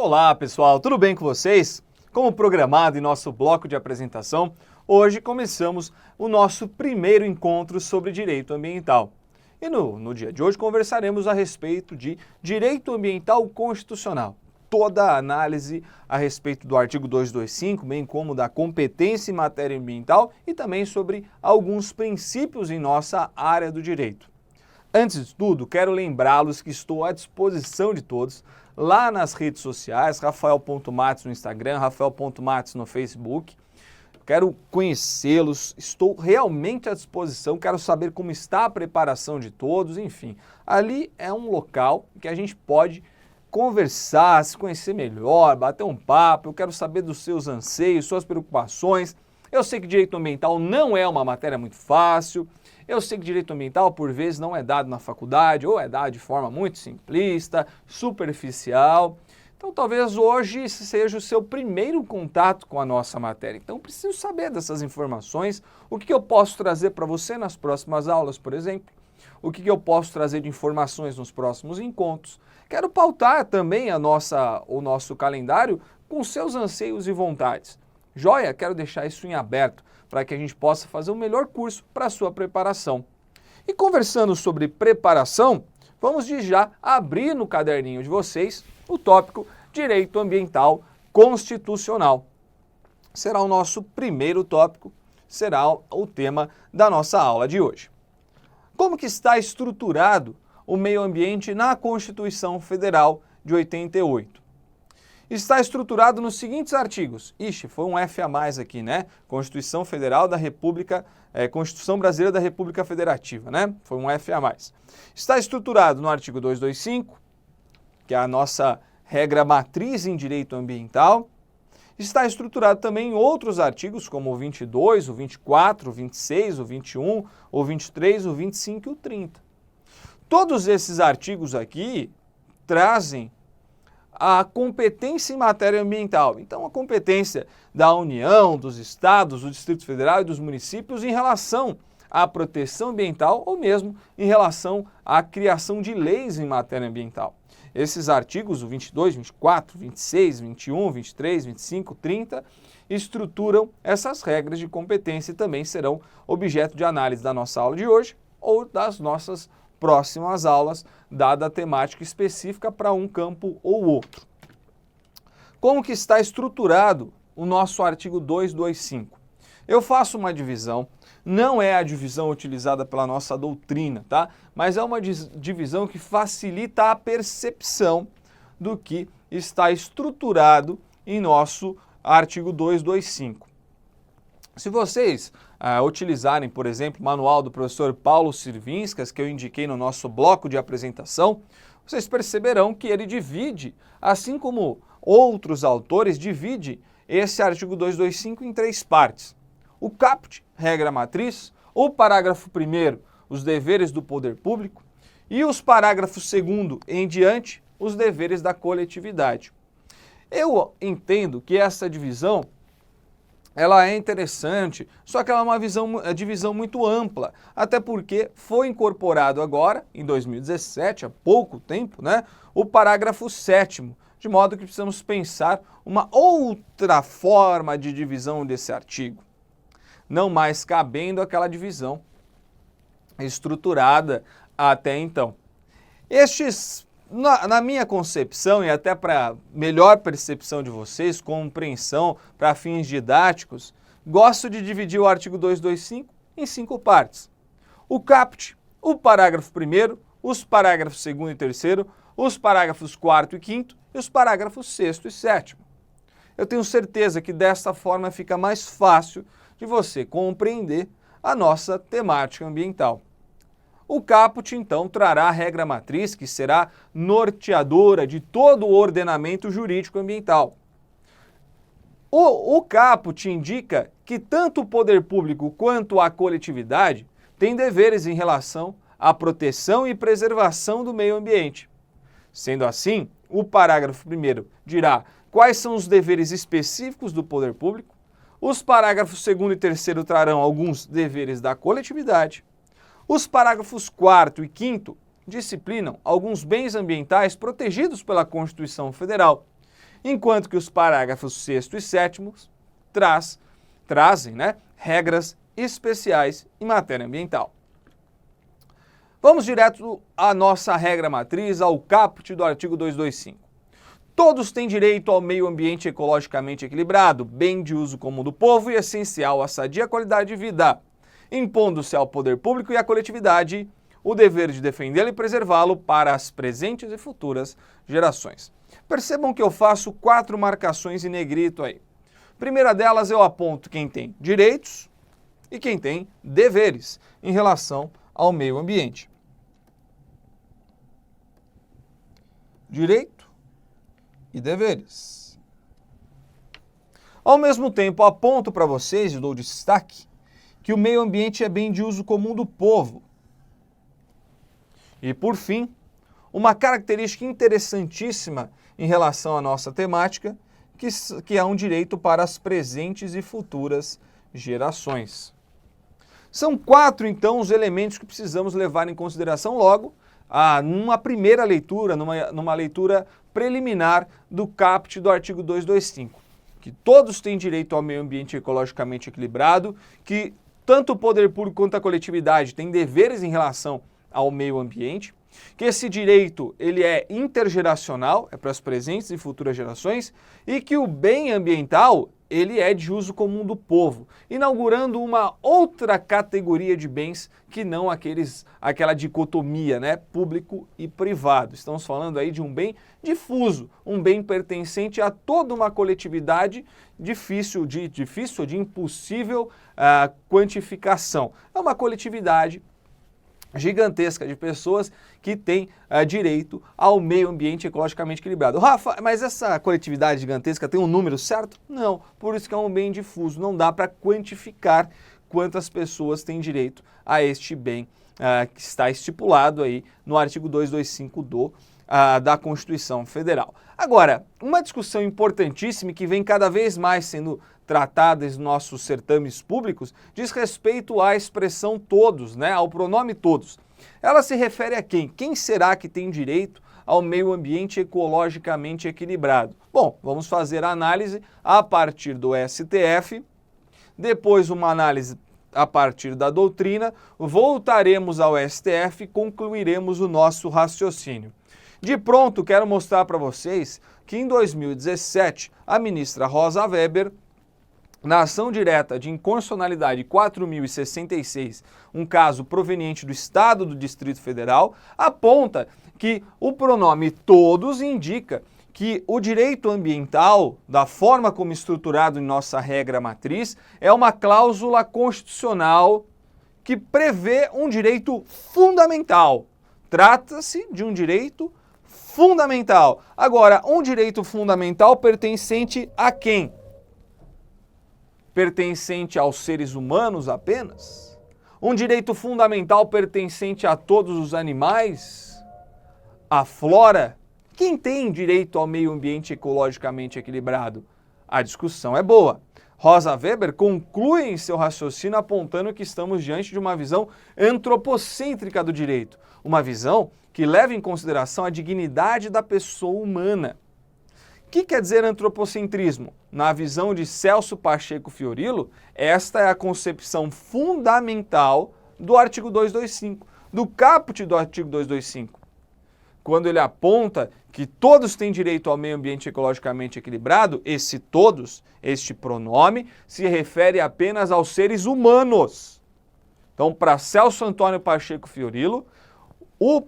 Olá pessoal, tudo bem com vocês? Como programado em nosso bloco de apresentação, hoje começamos o nosso primeiro encontro sobre direito ambiental. E no dia de hoje conversaremos a respeito de direito ambiental constitucional. Toda a análise a respeito do artigo 225, bem como da competência em matéria ambiental e também sobre alguns princípios em nossa área do direito. Antes de tudo, quero lembrá-los que estou à disposição de todos lá nas redes sociais, Rafael.Matos no Instagram, Rafael.Matos no Facebook. Quero conhecê-los, estou realmente à disposição, quero saber como está a preparação de todos, enfim. Ali é um local que a gente pode conversar, se conhecer melhor, bater um papo, eu quero saber dos seus anseios, suas preocupações. Eu sei que direito ambiental não é uma matéria muito fácil, eu sei que direito ambiental por vezes não é dado na faculdade ou é dado de forma muito simplista, superficial. Então talvez hoje esse seja o seu primeiro contato com a nossa matéria. Então preciso saber dessas informações, o que eu posso trazer para você nas próximas aulas, por exemplo, o que eu posso trazer de informações nos próximos encontros. Quero pautar também o nosso calendário com seus anseios e vontades. Joia? Quero deixar isso em aberto para que a gente possa fazer o melhor curso para a sua preparação. E conversando sobre preparação, vamos de já abrir no caderninho de vocês o tópico Direito Ambiental Constitucional. Será o nosso primeiro tópico, será o tema da nossa aula de hoje. Como que está estruturado o meio ambiente na Constituição Federal de 88? Está estruturado nos seguintes artigos. Ixi, foi um F a mais aqui, né? Constituição Federal da República, Constituição Brasileira da República Federativa, né? Foi um F a mais. Está estruturado no artigo 225, que é a nossa regra matriz em direito ambiental. Está estruturado também em outros artigos, como o 22, o 24, o 26, o 21, o 23, o 25 e o 30. Todos esses artigos aqui trazem a competência em matéria ambiental. Então, a competência da União, dos estados, do Distrito Federal e dos municípios em relação à proteção ambiental ou mesmo em relação à criação de leis em matéria ambiental. Esses artigos, o 22, 24, 26, 21, 23, 25, 30, estruturam essas regras de competência e também serão objeto de análise da nossa aula de hoje ou das nossas próximas aulas, dada a temática específica para um campo ou outro. Como que está estruturado o nosso artigo 225? Eu faço uma divisão, não é a divisão utilizada pela nossa doutrina, tá? Mas é uma divisão que facilita a percepção do que está estruturado em nosso artigo 225. Se vocês utilizarem, por exemplo, o manual do professor Paulo Sirvinskas, que eu indiquei no nosso bloco de apresentação, vocês perceberão que ele divide, assim como outros autores, divide esse artigo 225 em três partes. O caput, regra matriz, o parágrafo 1º, os deveres do poder público, e os parágrafos 2º em diante, os deveres da coletividade. Eu entendo que essa divisão ela é interessante, só que ela é uma divisão muito ampla, até porque foi incorporado agora, em 2017, há pouco tempo, né, o parágrafo 7º, de modo que precisamos pensar uma outra forma de divisão desse artigo, não mais cabendo aquela divisão estruturada até então. Na minha concepção e até para melhor percepção de vocês, compreensão para fins didáticos, gosto de dividir o artigo 225 em 5 partes. O caput, o parágrafo 1º, os parágrafos 2º e 3º, os parágrafos 4º e 5º e os parágrafos 6º e 7º. Eu tenho certeza que desta forma fica mais fácil de você compreender a nossa temática ambiental. O caput, então, trará a regra matriz que será norteadora de todo o ordenamento jurídico ambiental. O caput indica que tanto o poder público quanto a coletividade têm deveres em relação à proteção e preservação do meio ambiente. Sendo assim, o parágrafo 1º dirá quais são os deveres específicos do poder público, os parágrafos 2º e 3º trarão alguns deveres da coletividade, os parágrafos 4º e 5º disciplinam alguns bens ambientais protegidos pela Constituição Federal enquanto que os parágrafos 6º e 7º trazem, regras especiais em matéria ambiental. Vamos direto à nossa regra matriz, ao caput do artigo 225. Todos têm direito ao meio ambiente ecologicamente equilibrado, bem de uso comum do povo e essencial à sadia qualidade de vida, impondo-se ao poder público e à coletividade o dever de defendê-lo e preservá-lo para as presentes e futuras gerações. Percebam que eu faço 4 marcações em negrito aí. Primeira delas, eu aponto quem tem direitos e quem tem deveres em relação ao meio ambiente. Direito e deveres. Ao mesmo tempo, aponto para vocês e dou destaque que o meio ambiente é bem de uso comum do povo. E, por fim, uma característica interessantíssima em relação à nossa temática, que é um direito para as presentes e futuras gerações. São 4, então, os elementos que precisamos levar em consideração logo, numa primeira leitura, numa leitura preliminar do caput do artigo 225. Que todos têm direito ao meio ambiente ecologicamente equilibrado, que tanto o poder público quanto a coletividade têm deveres em relação ao meio ambiente, que esse direito ele é intergeracional, é para as presentes e futuras gerações, e que o bem ambiental ele é de uso comum do povo, inaugurando uma outra categoria de bens que não aquela dicotomia, público e privado. Estamos falando aí de um bem difuso, um bem pertencente a toda uma coletividade de impossível quantificação. É uma coletividade gigantesca de pessoas que têm direito ao meio ambiente ecologicamente equilibrado. Rafa, mas essa coletividade gigantesca tem um número certo? Não, por isso que é um bem difuso, não dá para quantificar quantas pessoas têm direito a este bem que está estipulado aí no artigo 225 da Constituição Federal. Agora, uma discussão importantíssima que vem cada vez mais sendo tratada em nossos certames públicos diz respeito à expressão todos, ao pronome todos. Ela se refere a quem? Quem será que tem direito ao meio ambiente ecologicamente equilibrado? Bom, vamos fazer a análise a partir do STF, depois uma análise a partir da doutrina, voltaremos ao STF e concluiremos o nosso raciocínio. De pronto, quero mostrar para vocês que em 2017, a ministra Rosa Weber, na ação direta de inconstitucionalidade 4066, um caso proveniente do Estado do Distrito Federal, aponta que o pronome todos indica que o direito ambiental, da forma como estruturado em nossa regra matriz, é uma cláusula constitucional que prevê um direito fundamental. Trata-se de um direito fundamental. Agora, um direito fundamental pertencente a quem? Pertencente aos seres humanos apenas? Um direito fundamental pertencente a todos os animais? A flora? Quem tem direito ao meio ambiente ecologicamente equilibrado? A discussão é boa. Rosa Weber conclui em seu raciocínio apontando que estamos diante de uma visão antropocêntrica do direito, uma visão que leva em consideração a dignidade da pessoa humana. O que quer dizer antropocentrismo? Na visão de Celso Pacheco Fiorillo, esta é a concepção fundamental do artigo 225, do caput do artigo 225. Quando ele aponta que todos têm direito ao meio ambiente ecologicamente equilibrado, esse todos, este pronome, se refere apenas aos seres humanos. Então, para Celso Antônio Pacheco Fiorillo, o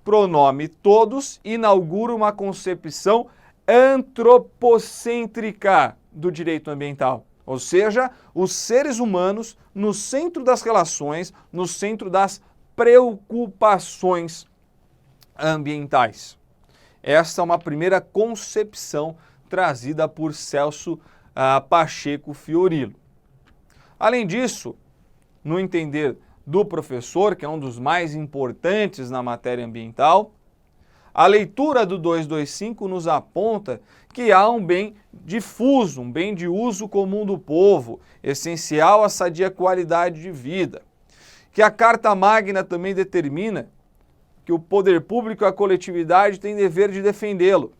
pronome todos inaugura uma concepção antropocêntrica do direito ambiental, ou seja, os seres humanos no centro das relações, no centro das preocupações ambientais. Essa é uma primeira concepção trazida por Celso Pacheco Fiorillo. Além disso, no entender do professor, que é um dos mais importantes na matéria ambiental, a leitura do 225 nos aponta que há um bem difuso, um bem de uso comum do povo, essencial à sadia qualidade de vida. Que a Carta Magna também determina que o poder público e a coletividade têm dever de defendê-lo.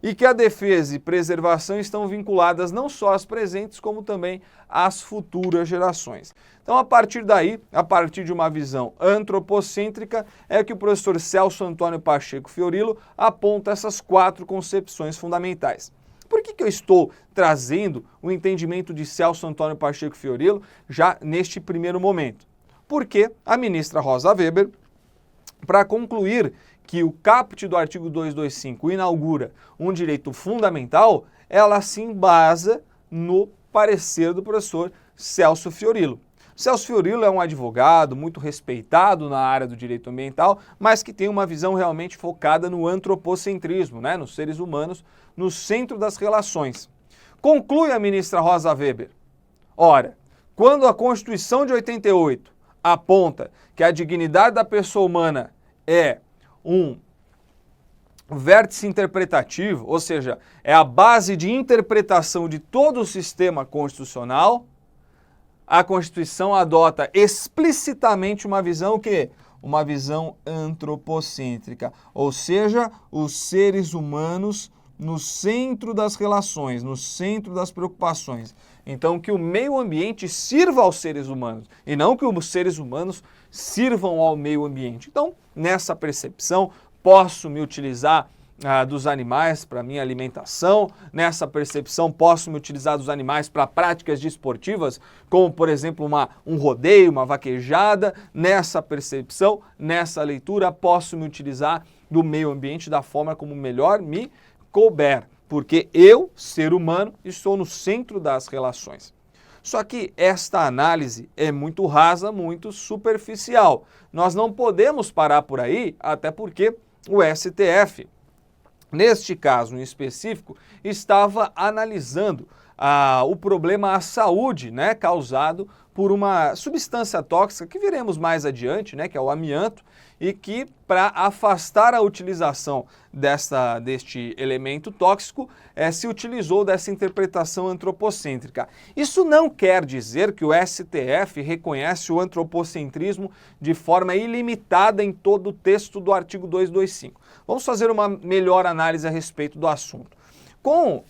e que a defesa e preservação estão vinculadas não só às presentes, como também às futuras gerações. Então, a partir daí, a partir de uma visão antropocêntrica, é que o professor Celso Antônio Pacheco Fiorilo aponta essas 4 concepções fundamentais. Por que eu estou trazendo o entendimento de Celso Antônio Pacheco Fiorilo já neste primeiro momento? Porque a ministra Rosa Weber, para concluir que o caput do artigo 225 inaugura um direito fundamental, ela se embasa no parecer do professor Celso Fiorilo. Celso Fiorilo é um advogado muito respeitado na área do direito ambiental, mas que tem uma visão realmente focada no antropocentrismo, né, nos seres humanos, no centro das relações. Conclui a ministra Rosa Weber: ora, quando a Constituição de 88 aponta que a dignidade da pessoa humana é um vértice interpretativo, ou seja, é a base de interpretação de todo o sistema constitucional, a Constituição adota explicitamente uma visão que? Uma visão antropocêntrica, ou seja, os seres humanos no centro das relações, no centro das preocupações. Então, que o meio ambiente sirva aos seres humanos e não que os seres humanos sirvam ao meio ambiente. Então, nessa percepção, posso me utilizar dos animais para minha alimentação, nessa percepção posso me utilizar dos animais para práticas desportivas, como por exemplo um rodeio, uma vaquejada, nessa percepção, nessa leitura posso me utilizar do meio ambiente da forma como melhor me couber, porque eu, ser humano, estou no centro das relações. Só que esta análise é muito rasa, muito superficial. Nós não podemos parar por aí, até porque o STF, neste caso em específico, estava analisando o problema à saúde, né, causado por uma substância tóxica que veremos mais adiante, né, que é o amianto, e que para afastar a utilização deste elemento tóxico, se utilizou dessa interpretação antropocêntrica. Isso não quer dizer que o STF reconhece o antropocentrismo de forma ilimitada em todo o texto do artigo 225. Vamos fazer uma melhor análise a respeito do assunto. Com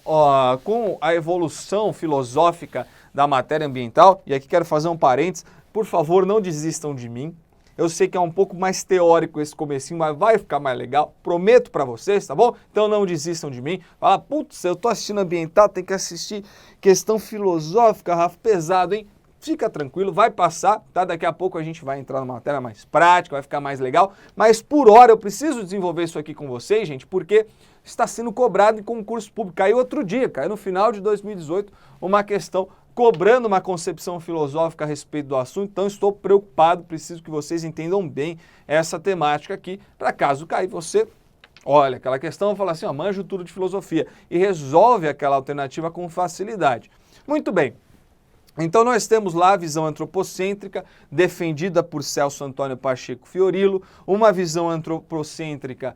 a evolução filosófica da matéria ambiental, e aqui quero fazer um parênteses, por favor, não desistam de mim. Eu sei que é um pouco mais teórico esse comecinho, mas vai ficar mais legal, prometo pra vocês, tá bom? Então não desistam de mim. Fala, putz, eu tô assistindo ambiental, tem que assistir questão filosófica, Rafa, pesado, hein? Fica tranquilo, vai passar, tá? Daqui a pouco a gente vai entrar numa matéria mais prática, vai ficar mais legal, mas por hora eu preciso desenvolver isso aqui com vocês, gente, porque está sendo cobrado em concurso público. Caiu outro dia, caiu no final de 2018, uma questão cobrando uma concepção filosófica a respeito do assunto, então estou preocupado, preciso que vocês entendam bem essa temática aqui, para caso cair você, olha, aquela questão, fala assim, ó, manjo tudo de filosofia, e resolve aquela alternativa com facilidade. Muito bem. Então nós temos lá a visão antropocêntrica defendida por Celso Antônio Pacheco Fiorilo, uma visão antropocêntrica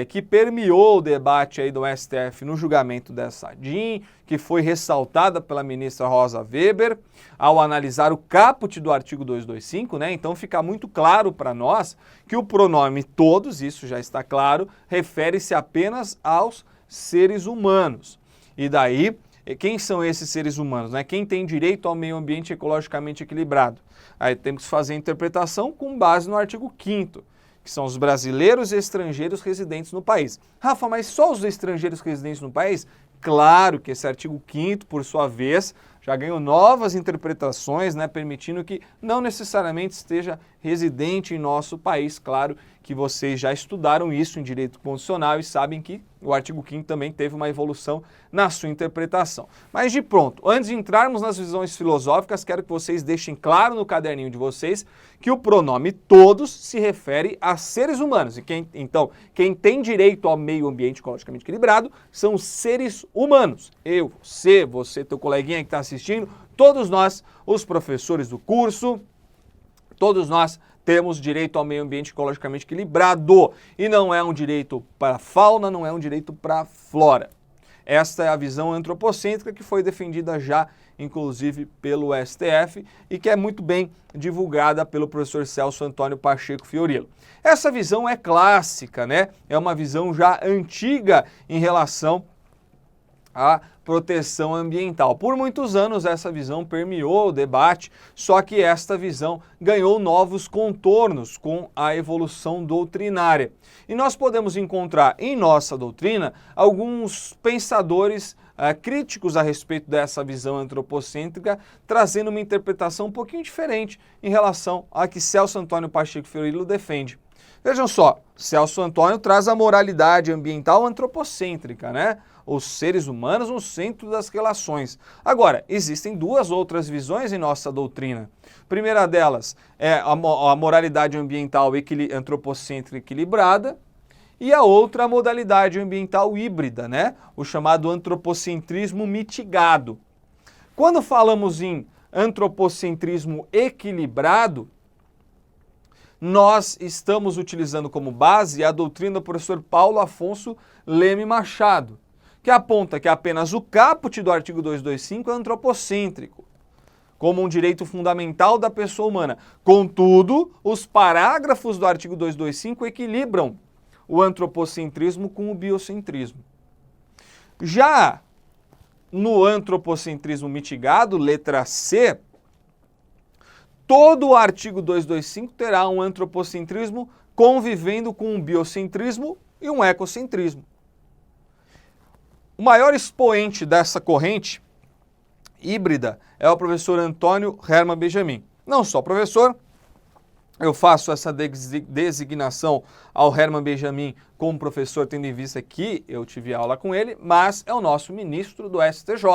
que permeou o debate aí do STF no julgamento dessa DIN, que foi ressaltada pela ministra Rosa Weber ao analisar o caput do artigo 225, né? Então fica muito claro para nós que o pronome todos, isso já está claro, refere-se apenas aos seres humanos. E daí, quem são esses seres humanos, né? Quem tem direito ao meio ambiente ecologicamente equilibrado? Aí temos que fazer a interpretação com base no artigo 5º, que são os brasileiros e estrangeiros residentes no país. Rafa, mas só os estrangeiros residentes no país? Claro que esse artigo 5º, por sua vez, já ganhou novas interpretações, né, permitindo que não necessariamente esteja residente em nosso país. Claro que vocês já estudaram isso em direito constitucional e sabem que o artigo 5º também teve uma evolução na sua interpretação. Mas de pronto, antes de entrarmos nas visões filosóficas, quero que vocês deixem claro no caderninho de vocês que o pronome todos se refere a seres humanos. E quem tem direito ao meio ambiente ecologicamente equilibrado são os seres humanos. Eu, você, teu coleguinha que está assistindo, todos nós, os professores do curso, todos nós temos direito ao meio ambiente ecologicamente equilibrado. E não é um direito para a fauna, não é um direito para a flora. Esta é a visão antropocêntrica que foi defendida já inclusive pelo STF, e que é muito bem divulgada pelo professor Celso Antônio Pacheco Fiorilo. Essa visão é clássica, né? É uma visão já antiga em relação à proteção ambiental. Por muitos anos essa visão permeou o debate, só que esta visão ganhou novos contornos com a evolução doutrinária. E nós podemos encontrar em nossa doutrina alguns pensadores críticos a respeito dessa visão antropocêntrica, trazendo uma interpretação um pouquinho diferente em relação à que Celso Antônio Pacheco Fiorilo defende. Vejam só, Celso Antônio traz a moralidade ambiental antropocêntrica, né? Os seres humanos no centro das relações. Agora, existem duas outras visões em nossa doutrina. A primeira delas é a moralidade ambiental antropocêntrica equilibrada, e a outra a modalidade ambiental híbrida, né? O chamado antropocentrismo mitigado. Quando falamos em antropocentrismo equilibrado, nós estamos utilizando como base a doutrina do professor Paulo Afonso Leme Machado, que aponta que apenas o caput do artigo 225 é antropocêntrico, como um direito fundamental da pessoa humana. Contudo, os parágrafos do artigo 225 equilibram o antropocentrismo com o biocentrismo. Já no antropocentrismo mitigado, letra C, todo o artigo 225 terá um antropocentrismo convivendo com um biocentrismo e um ecocentrismo. O maior expoente dessa corrente híbrida é o professor Antônio Hermann Benjamin. Não só professor, eu faço essa designação ao Hermann Benjamin como professor, tendo em vista que eu tive aula com ele, mas é o nosso ministro do STJ.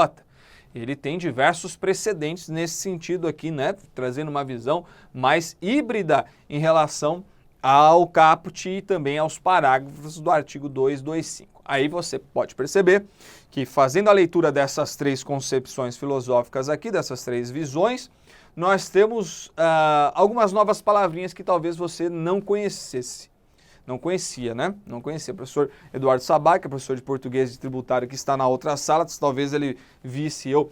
Ele tem diversos precedentes nesse sentido aqui, né? Trazendo uma visão mais híbrida em relação ao caput e também aos parágrafos do artigo 225. Aí você pode perceber que, fazendo a leitura dessas três concepções filosóficas aqui, dessas três visões, nós temos algumas novas palavrinhas que talvez você não conhecesse. Não conhecia, né? Não conhecia. O professor Eduardo Sabag, que é professor de português e tributário, que está na outra sala, talvez ele visse eu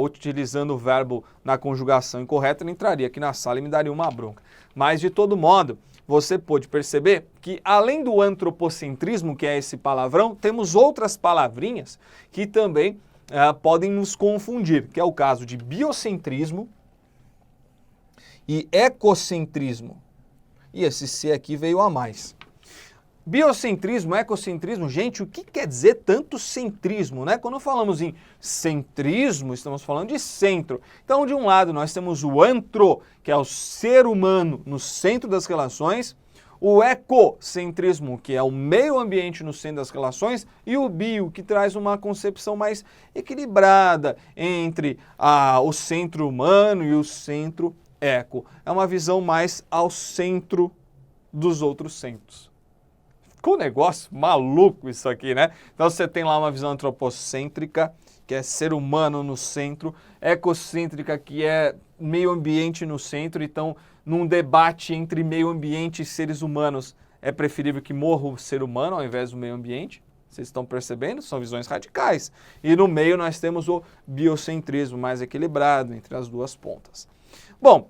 utilizando o verbo na conjugação incorreta, ele entraria aqui na sala e me daria uma bronca. Mas, de todo modo, você pode perceber que, além do antropocentrismo, que é esse palavrão, temos outras palavrinhas que também podem nos confundir, que é o caso de biocentrismo e ecocentrismo. E esse C aqui veio a mais. Biocentrismo, ecocentrismo, gente, o que quer dizer tanto centrismo, né? Quando falamos em centrismo, estamos falando de centro. Então, de um lado, nós temos o antro, que é o ser humano no centro das relações, o ecocentrismo, que é o meio ambiente no centro das relações, e o bio, que traz uma concepção mais equilibrada entre o centro humano e o centro eco. É uma visão mais ao centro dos outros centros. Ficou um negócio maluco isso aqui, né? Então você tem lá uma visão antropocêntrica, que é ser humano no centro, ecocêntrica, que é meio ambiente no centro. Então, num debate entre meio ambiente e seres humanos, é preferível que morra o ser humano ao invés do meio ambiente. Vocês estão percebendo? São visões radicais. E no meio nós temos o biocentrismo mais equilibrado entre as duas pontas. Bom,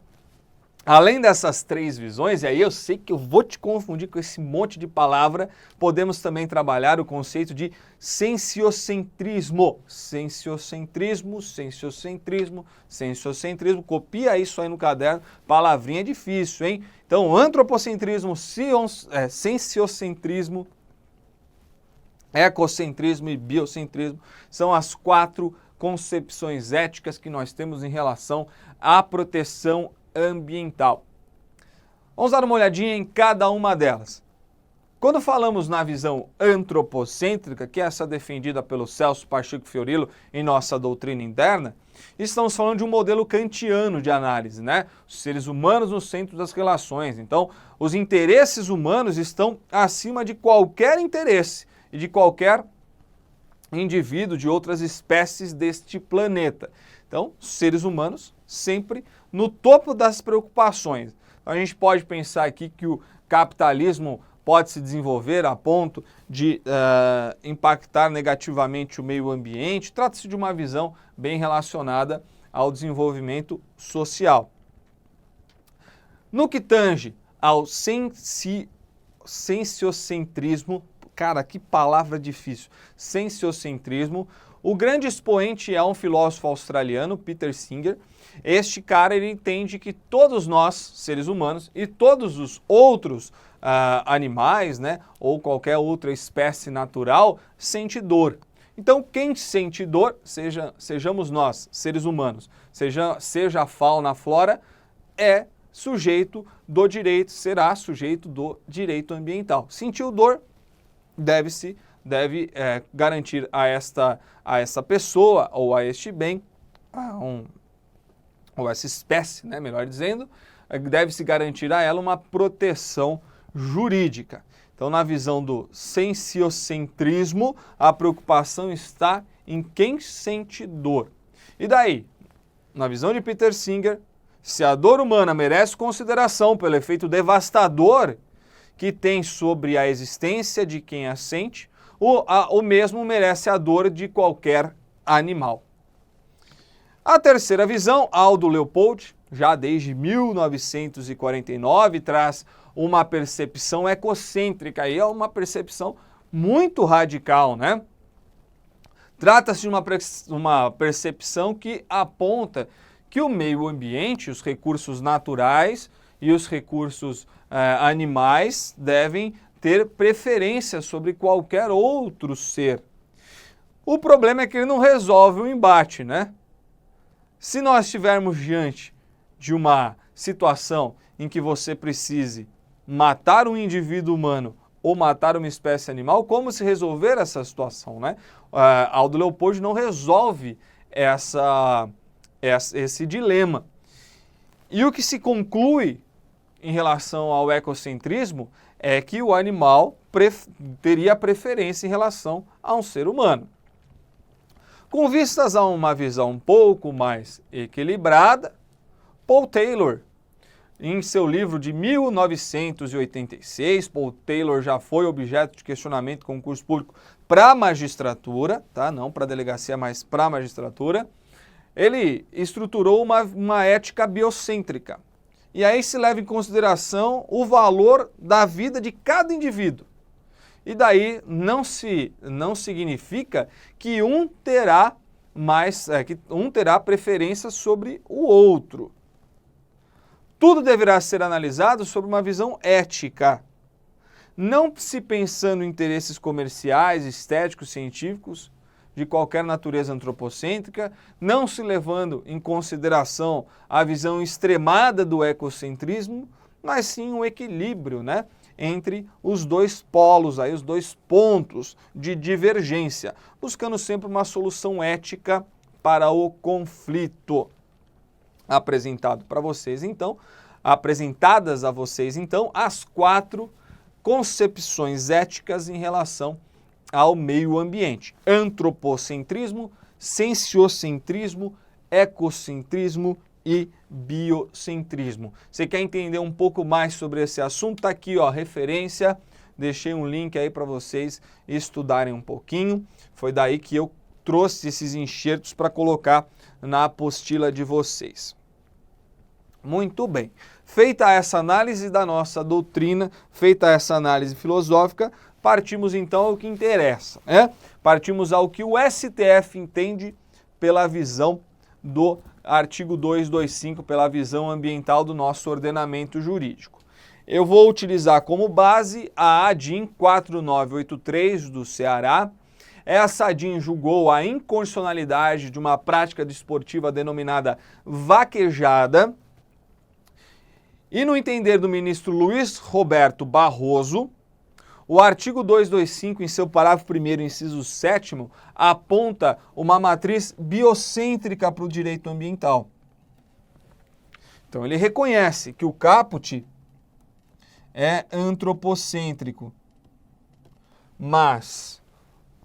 além dessas três visões, e aí eu sei que eu vou te confundir com esse monte de palavra, podemos também trabalhar o conceito de sensiocentrismo. Sensiocentrismo, sensiocentrismo, sensiocentrismo. Copia isso aí no caderno, palavrinha difícil, hein? Então, antropocentrismo, sensiocentrismo, ecocentrismo e biocentrismo são as quatro concepções éticas que nós temos em relação à proteção ambiental. Vamos dar uma olhadinha em cada uma delas. Quando falamos na visão antropocêntrica, que é essa defendida pelo Celso Pacheco Fiorilo em nossa doutrina interna, estamos falando de um modelo kantiano de análise, né? Os seres humanos no centro das relações. Então, os interesses humanos estão acima de qualquer interesse e de qualquer indivíduo de outras espécies deste planeta. Então, seres humanos sempre no topo das preocupações. Então, a gente pode pensar aqui que o capitalismo pode se desenvolver a ponto de impactar negativamente o meio ambiente. Trata-se de uma visão bem relacionada ao desenvolvimento social. No que tange ao sensiocentrismo, cara, que palavra difícil, sensiocentrismo, o grande expoente é um filósofo australiano, Peter Singer. Este cara, ele entende que todos nós, seres humanos, e todos os outros animais, né, ou qualquer outra espécie natural, sente dor. Então, quem sente dor, sejamos nós, seres humanos, seja a fauna, a flora, é sujeito do direito, será sujeito do direito ambiental. Sentiu dor, deve garantir a essa pessoa ou a este bem, ou essa espécie, né, melhor dizendo, deve-se garantir a ela uma proteção jurídica. Então, na visão do sensiocentrismo, a preocupação está em quem sente dor. E daí, na visão de Peter Singer, se a dor humana merece consideração pelo efeito devastador que tem sobre a existência de quem a sente, o mesmo merece a dor de qualquer animal. A terceira visão, Aldo Leopold, já desde 1949, traz uma percepção ecocêntrica, e é uma percepção muito radical, né? Trata-se de uma percepção que aponta que o meio ambiente, os recursos naturais e os recursos animais devem ter preferência sobre qualquer outro ser. O problema é que ele não resolve o embate, né? Se nós estivermos diante de uma situação em que você precise matar um indivíduo humano ou matar uma espécie animal, como se resolver essa situação, né? Aldo Leopold não resolve esse dilema. E o que se conclui em relação ao ecocentrismo é que o animal teria preferência em relação a um ser humano. Com vistas a uma visão um pouco mais equilibrada, Paul Taylor, em seu livro de 1986, Paul Taylor já foi objeto de questionamento com concurso público para a magistratura, tá? Não para a delegacia, mas para a magistratura, ele estruturou uma ética biocêntrica. E aí se leva em consideração o valor da vida de cada indivíduo. E daí não significa que um terá preferência sobre o outro. Tudo deverá ser analisado sob uma visão ética, não se pensando em interesses comerciais, estéticos, científicos, de qualquer natureza antropocêntrica, não se levando em consideração a visão extremada do ecocentrismo, mas sim um equilíbrio, né, entre os dois polos, aí, os dois pontos de divergência, buscando sempre uma solução ética para o conflito. Apresentadas a vocês, então, as 4 concepções éticas em relação ao meio ambiente: antropocentrismo, sensiocentrismo, ecocentrismo e biocentrismo. Você quer entender um pouco mais sobre esse assunto? Está aqui, ó, referência, deixei um link aí para vocês estudarem um pouquinho. Foi daí que eu trouxe esses enxertos para colocar na apostila de vocês. Muito bem. Feita essa análise da nossa doutrina, feita essa análise filosófica, partimos então ao que interessa, né? Partimos ao que o STF entende pela visão do artigo 225, pela visão ambiental do nosso ordenamento jurídico. Eu vou utilizar como base a ADIM 4983 do Ceará. Essa ADIM julgou a inconstitucionalidade de uma prática desportiva denominada vaquejada. E no entender do ministro Luiz Roberto Barroso, o artigo 225, em seu parágrafo 1º, inciso 7º, aponta uma matriz biocêntrica para o direito ambiental. Então, ele reconhece que o caput é antropocêntrico, mas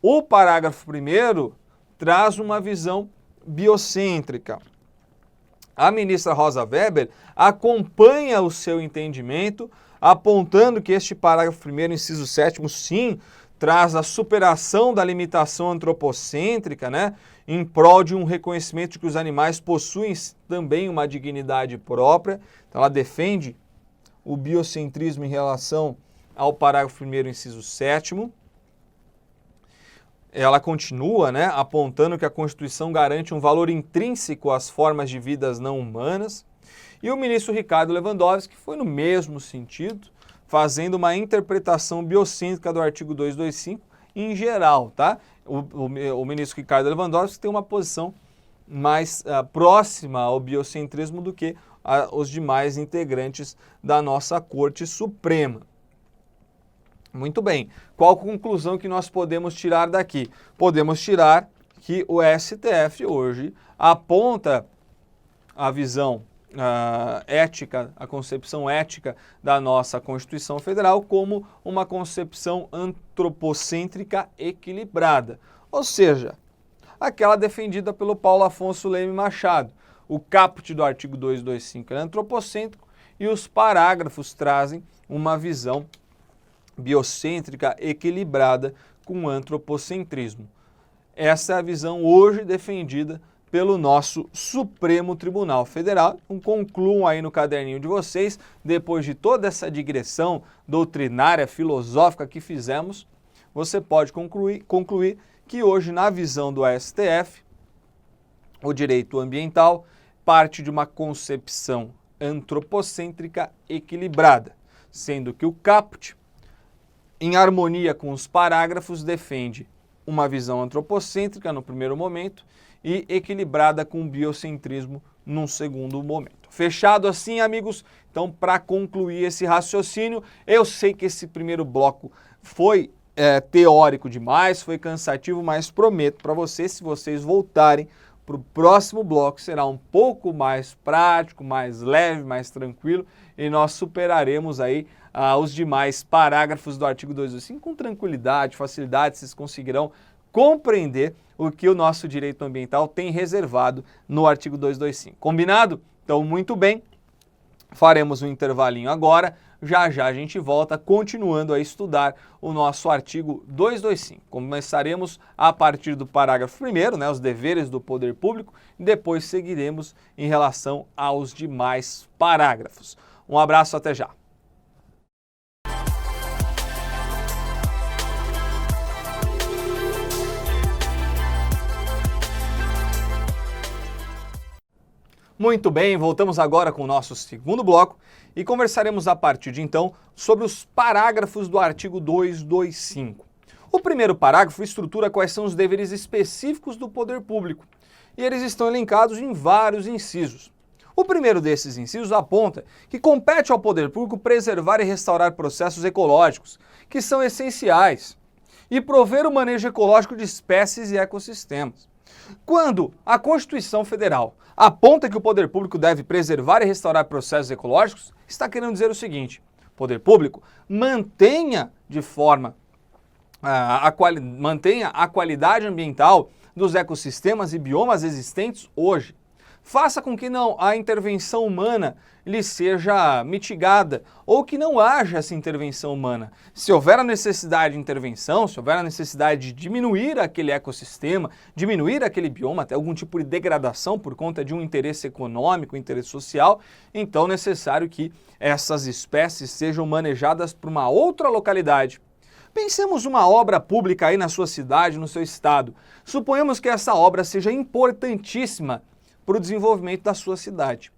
o parágrafo 1º traz uma visão biocêntrica. A ministra Rosa Weber acompanha o seu entendimento, apontando que este parágrafo 1º, inciso 7º, sim, traz a superação da limitação antropocêntrica, né, em prol de um reconhecimento de que os animais possuem também uma dignidade própria. Então ela defende o biocentrismo em relação ao parágrafo 1º, inciso 7º. Ela continua, né, apontando que a Constituição garante um valor intrínseco às formas de vidas não humanas. E o ministro Ricardo Lewandowski foi no mesmo sentido, fazendo uma interpretação biocêntrica do artigo 225 em geral, tá? O ministro Ricardo Lewandowski tem uma posição mais próxima ao biocentrismo do que os demais integrantes da nossa Corte Suprema. Muito bem, qual a conclusão que nós podemos tirar daqui? Podemos tirar que o STF hoje aponta a visão ética, a concepção ética da nossa Constituição Federal como uma concepção antropocêntrica equilibrada, ou seja, aquela defendida pelo Paulo Afonso Leme Machado. O caput do artigo 225 é antropocêntrico e os parágrafos trazem uma visão biocêntrica equilibrada com antropocentrismo. Essa é a visão hoje defendida pelo nosso Supremo Tribunal Federal. Então, concluam aí no caderninho de vocês, depois de toda essa digressão doutrinária, filosófica que fizemos, você pode concluir que hoje, na visão do STF, o direito ambiental parte de uma concepção antropocêntrica equilibrada, sendo que o caput, em harmonia com os parágrafos, defende uma visão antropocêntrica no primeiro momento e equilibrada com o biocentrismo num segundo momento. Fechado assim, amigos? Então, para concluir esse raciocínio, eu sei que esse primeiro bloco foi teórico demais, foi cansativo, mas prometo para vocês, se vocês voltarem para o próximo bloco, será um pouco mais prático, mais leve, mais tranquilo, e nós superaremos aí os demais parágrafos do artigo 225 com tranquilidade, facilidade, vocês conseguirão compreender o que o nosso direito ambiental tem reservado no artigo 225. Combinado? Então, muito bem, faremos um intervalinho agora, já já a gente volta continuando a estudar o nosso artigo 225. Começaremos a partir do parágrafo 1º, né, os deveres do poder público, e depois seguiremos em relação aos demais parágrafos. Um abraço, até já! Muito bem, voltamos agora com o nosso segundo bloco e conversaremos a partir de então sobre os parágrafos do artigo 225. O primeiro parágrafo estrutura quais são os deveres específicos do poder público e eles estão elencados em vários incisos. O primeiro desses incisos aponta que compete ao poder público preservar e restaurar processos ecológicos, que são essenciais, e prover o manejo ecológico de espécies e ecossistemas. Quando a Constituição Federal aponta que o poder público deve preservar e restaurar processos ecológicos, está querendo dizer o seguinte: o poder público mantenha mantenha a qualidade ambiental dos ecossistemas e biomas existentes hoje. Faça com que a intervenção humana lhe seja mitigada ou que não haja essa intervenção humana. Se houver a necessidade de intervenção, se houver a necessidade de diminuir aquele ecossistema, diminuir aquele bioma, até algum tipo de degradação por conta de um interesse econômico, interesse social, então é necessário que essas espécies sejam manejadas por uma outra localidade. Pensemos uma obra pública aí na sua cidade, no seu estado. Suponhamos que essa obra seja importantíssima para o desenvolvimento da sua cidade.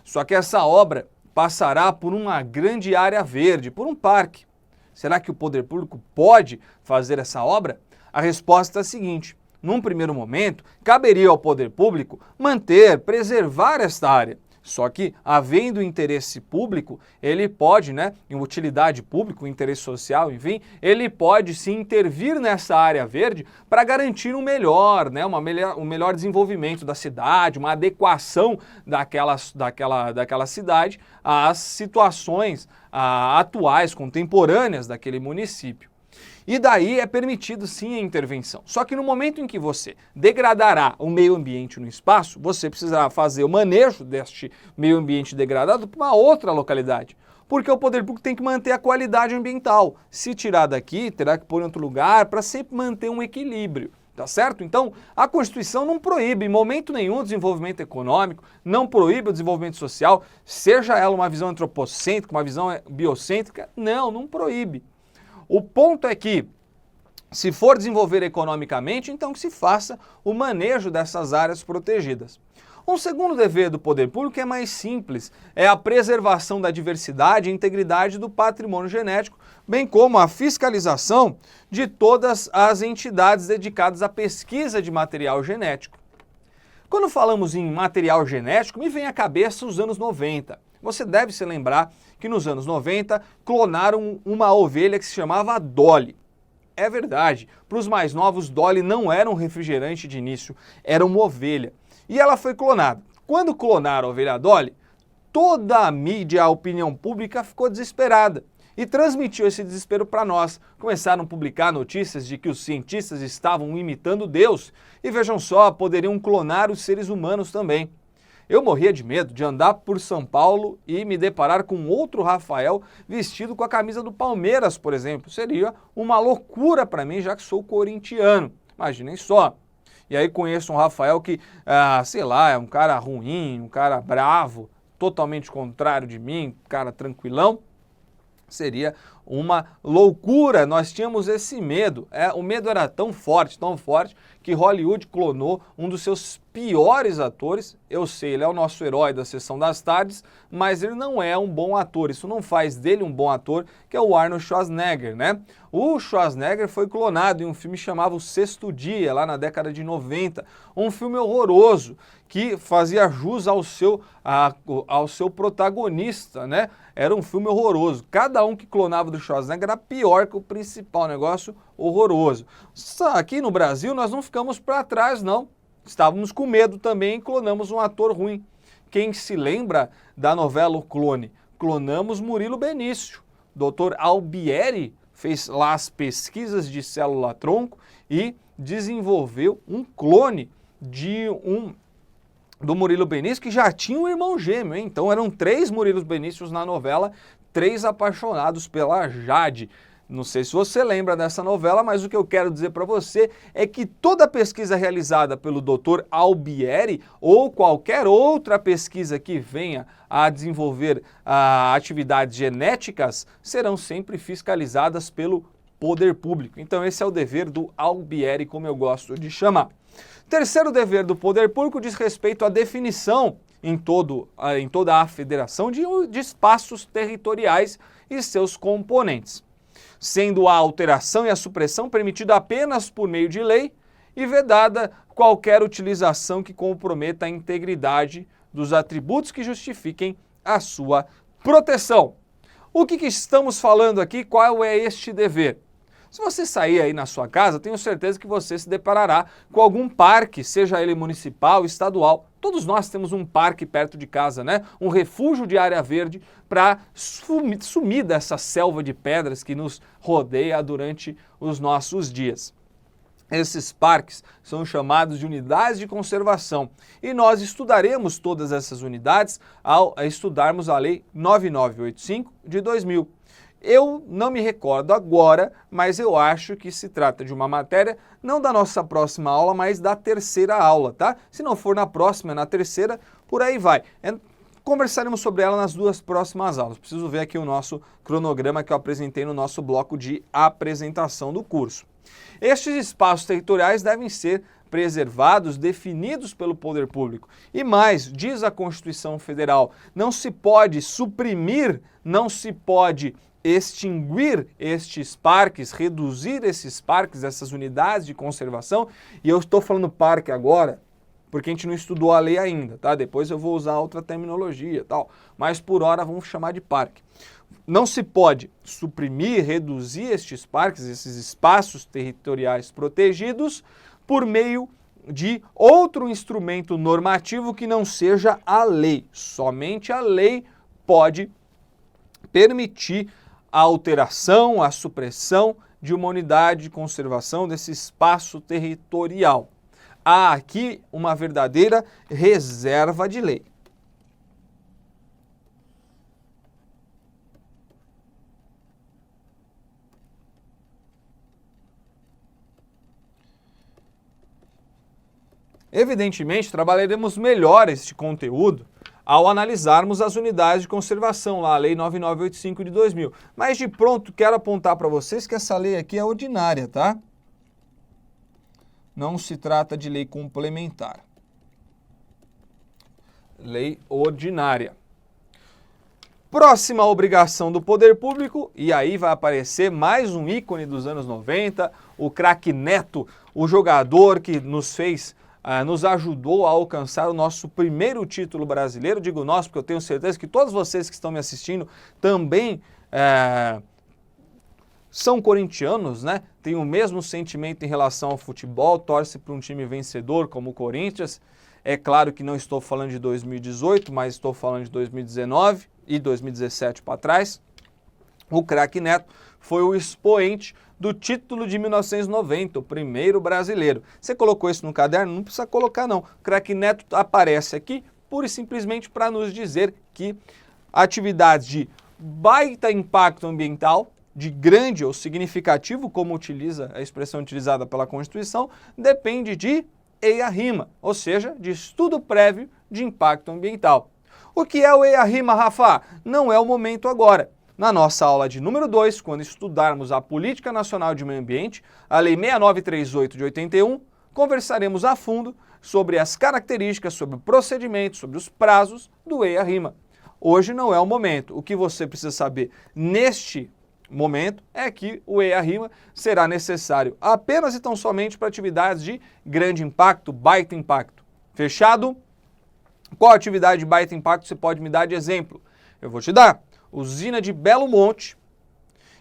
Só que essa obra passará por uma grande área verde, por um parque. Será que o poder público pode fazer essa obra? A resposta é a seguinte: num primeiro momento, caberia ao poder público preservar esta área. Só que, havendo interesse público, ele pode, em utilidade pública, interesse social, enfim, ele pode sim intervir nessa área verde para garantir um melhor desenvolvimento da cidade, uma adequação daquela cidade às situações atuais, contemporâneas daquele município. E daí é permitido sim a intervenção. Só que no momento em que você degradará o meio ambiente no espaço, você precisará fazer o manejo deste meio ambiente degradado para uma outra localidade. porque o poder público tem que manter a qualidade ambiental. Se tirar daqui, terá que pôr em outro lugar para sempre manter um equilíbrio. Tá certo? Então, a Constituição não proíbe em momento nenhum o desenvolvimento econômico, não proíbe o desenvolvimento social, seja ela uma visão antropocêntrica, uma visão biocêntrica, não proíbe. O ponto é que, se for desenvolver economicamente, então que se faça o manejo dessas áreas protegidas. Um segundo dever do poder público é mais simples, é a preservação da diversidade e integridade do patrimônio genético, bem como a fiscalização de todas as entidades dedicadas à pesquisa de material genético. Quando falamos em material genético, me vem à cabeça os anos 90. Você deve se lembrar que nos anos 90 clonaram uma ovelha que se chamava Dolly. É verdade, para os mais novos, Dolly não era um refrigerante de início, era uma ovelha. E ela foi clonada. Quando clonaram a ovelha Dolly, toda a mídia, a opinião pública ficou desesperada e transmitiu esse desespero para nós. Começaram a publicar notícias de que os cientistas estavam imitando Deus e, vejam só, poderiam clonar os seres humanos também. Eu morria de medo de andar por São Paulo e me deparar com outro Rafael vestido com a camisa do Palmeiras, por exemplo. Seria uma loucura para mim, já que sou corintiano. Imaginem só. E aí conheço um Rafael que, sei lá, é um cara ruim, um cara bravo, totalmente contrário de mim, cara tranquilão. Seria uma loucura, nós tínhamos esse medo. O medo era tão forte, que Hollywood clonou um dos seus piores atores. Eu sei, ele é o nosso herói da Sessão das Tardes, mas ele não é um bom ator. Isso não faz dele um bom ator, que é o Arnold Schwarzenegger, né? O Schwarzenegger foi clonado em um filme chamado O Sexto Dia, lá na década de 90. Um filme horroroso, que fazia jus ao seu protagonista, né? Era um filme horroroso. Cada um que clonava do Schwarzenegger era pior que o principal, negócio horroroso. Aqui no Brasil nós não ficamos para trás, não. Estávamos com medo também e clonamos um ator ruim. Quem se lembra da novela O Clone? Clonamos Murilo Benício. Dr. Albieri fez lá as pesquisas de célula-tronco e desenvolveu um clone do Murilo Benício, que já tinha um irmão gêmeo, hein? Então eram 3 Murilos Benícios na novela, 3 apaixonados pela Jade. Não sei se você lembra dessa novela, mas o que eu quero dizer para você é que toda pesquisa realizada pelo Dr. Albieri ou qualquer outra pesquisa que venha a desenvolver atividades genéticas serão sempre fiscalizadas pelo poder público. Então esse é o dever do Albieri, como eu gosto de chamar. Terceiro dever do poder público diz respeito à definição em toda a federação de espaços territoriais e seus componentes, sendo a alteração e a supressão permitida apenas por meio de lei e vedada qualquer utilização que comprometa a integridade dos atributos que justifiquem a sua proteção. O que estamos falando aqui? Qual é este dever? Se você sair aí na sua casa, tenho certeza que você se deparará com algum parque, seja ele municipal, estadual. Todos nós temos um parque perto de casa, né? Um refúgio de área verde para sumir dessa selva de pedras que nos rodeia durante os nossos dias. Esses parques são chamados de unidades de conservação e nós estudaremos todas essas unidades ao estudarmos a Lei 9985 de 2000. Eu não me recordo agora, mas eu acho que se trata de uma matéria, não da nossa próxima aula, mas da terceira aula, tá? Se não for na próxima, na terceira, por aí vai. Conversaremos sobre ela nas 2 próximas aulas. Preciso ver aqui o nosso cronograma que eu apresentei no nosso bloco de apresentação do curso. Estes espaços territoriais devem ser preservados, definidos pelo poder público. E mais, diz a Constituição Federal, não se pode suprimir, não se pode extinguir estes parques, reduzir esses parques, essas unidades de conservação, e eu estou falando parque agora, porque a gente não estudou a lei ainda, tá? Depois eu vou usar outra terminologia e tal, mas por hora vamos chamar de parque. Não se pode suprimir, reduzir estes parques, esses espaços territoriais protegidos, por meio de outro instrumento normativo que não seja a lei. Somente a lei pode permitir a alteração, a supressão de uma unidade de conservação desse espaço territorial. Há aqui uma verdadeira reserva de lei. Evidentemente, trabalharemos melhor este conteúdo ao analisarmos as unidades de conservação, lá a Lei 9985 de 2000. Mas de pronto, quero apontar para vocês que essa lei aqui é ordinária, tá? Não se trata de lei complementar. Lei ordinária. Próxima obrigação do poder público, e aí vai aparecer mais um ícone dos anos 90, o craque Neto, o jogador que nos ajudou a alcançar o nosso primeiro título brasileiro. Digo nós, porque eu tenho certeza que todos vocês que estão me assistindo também são corintianos, né? Tem o mesmo sentimento em relação ao futebol, torce para um time vencedor como o Corinthians. É claro que não estou falando de 2018, mas estou falando de 2019 e 2017 para trás. O craque Neto foi o expoente do título de 1990, o primeiro brasileiro. Você colocou isso no caderno? Não precisa colocar não. O craque Neto aparece aqui pura e simplesmente para nos dizer que atividades de baita impacto ambiental, de grande ou significativo, como utiliza a expressão utilizada pela Constituição, depende de EIA-RIMA, ou seja, de estudo prévio de impacto ambiental. O que é o EIA-RIMA, Rafa? Não é o momento agora. Na nossa aula de número 2, quando estudarmos a Política Nacional de Meio Ambiente, a Lei 6938 de 81, conversaremos a fundo sobre as características, sobre o procedimento, sobre os prazos do EIA-RIMA. Hoje não é o momento. O que você precisa saber neste momento é que o EIA-RIMA será necessário apenas e tão somente para atividades de grande impacto, baita impacto. Fechado? Qual atividade de baita impacto você pode me dar de exemplo? Eu vou te dar. Usina de Belo Monte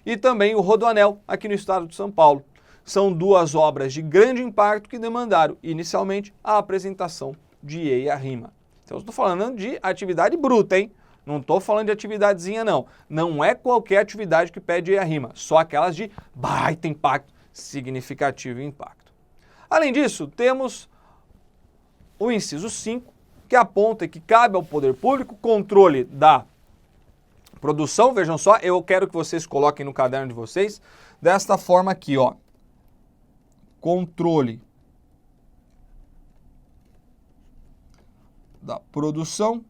e também o Rodoanel, aqui no estado de São Paulo. São duas obras de grande impacto que demandaram, inicialmente, a apresentação de EIA-RIMA. Então, eu estou falando de atividade bruta, hein? Não estou falando de atividadezinha, não. Não é qualquer atividade que pede EIA-RIMA, só aquelas de baita impacto, significativo impacto. Além disso, temos o inciso 5, que aponta que cabe ao poder público controle da produção. Vejam só, eu quero que vocês coloquem no caderno de vocês desta forma aqui, ó. Controle da produção,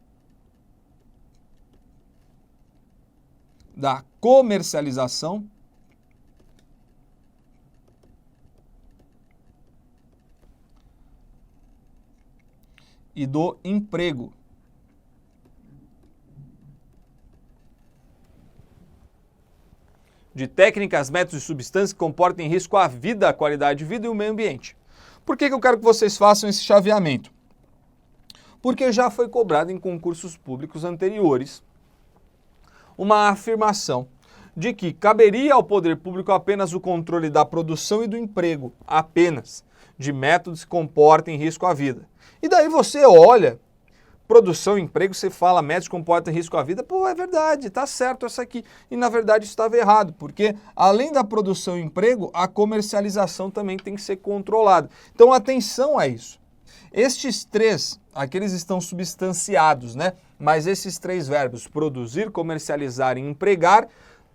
da comercialização e do emprego. De técnicas, métodos e substâncias que comportem risco à vida, à qualidade de vida e ao meio ambiente. Por que eu quero que vocês façam esse chaveamento? Porque já foi cobrado em concursos públicos anteriores uma afirmação de que caberia ao poder público apenas o controle da produção e do emprego, apenas, de métodos que comportem risco à vida. E daí você olha, produção e emprego, você fala métodos que comportam risco à vida, pô, é verdade, tá certo essa aqui. E na verdade estava errado, porque além da produção e emprego, a comercialização também tem que ser controlada. Então atenção a isso. Estes três, aqui eles estão substanciados, né? Mas esses três verbos, produzir, comercializar e empregar,